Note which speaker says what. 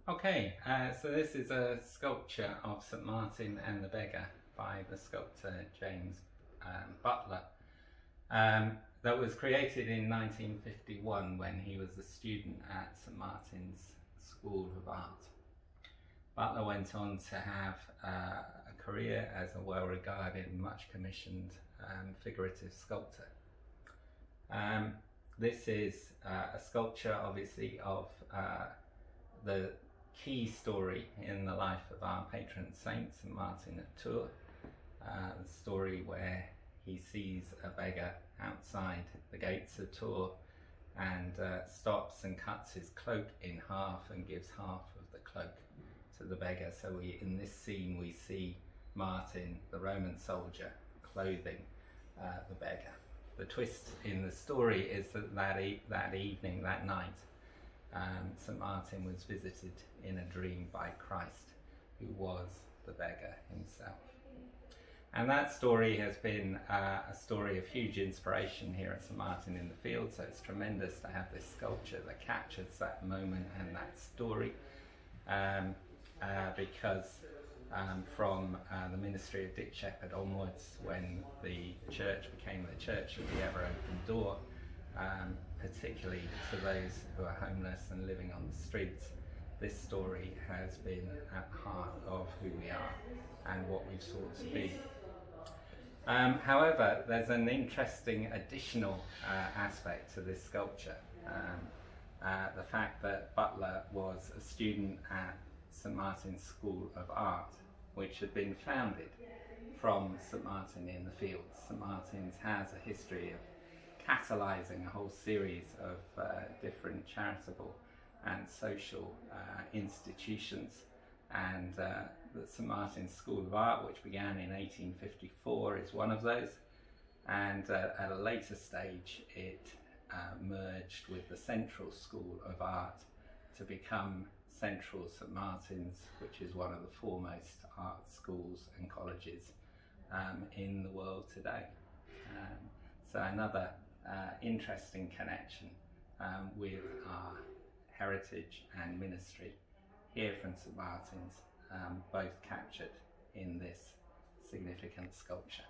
Speaker 1: Okay, so this is a sculpture of St Martin and the Beggar by the sculptor James Butler that was created in 1951 when he was a student at St Martin's School of Art. Butler went on to have a career as a well-regarded, much-commissioned figurative sculptor. This is a sculpture, obviously, of the key story in the life of our patron saint, St Martin of Tours, the story where he sees a beggar outside the gates of Tours and stops and cuts his cloak in half and gives half of the cloak to the beggar. So in this scene we see Martin, the Roman soldier, clothing the beggar. The twist in the story is that that evening, that night, St Martin was visited in a dream by Christ, who was the beggar himself. And that story has been a story of huge inspiration here at St Martin in the Fields, so it's tremendous to have this sculpture that captures that moment and that story, because from the ministry of Dick Shepherd onwards, when the church became the Church of the Ever Open Door, particularly to those who are homeless and living on the streets, this story has been at the heart of who we are and what we've sought to be. However, there's an interesting additional aspect to this sculpture. The fact that Butler was a student at St Martin's School of Art, which had been founded from St Martin in the Fields. St Martin's has a history of catalysing a whole series of different charitable and social institutions, and the St Martin's School of Art, which began in 1854, is one of those, and at a later stage it merged with the Central School of Art to become Central St Martin's, which is one of the foremost art schools and colleges in the world today. So another interesting connection with our heritage and ministry here from St Martin's, both captured in this significant sculpture.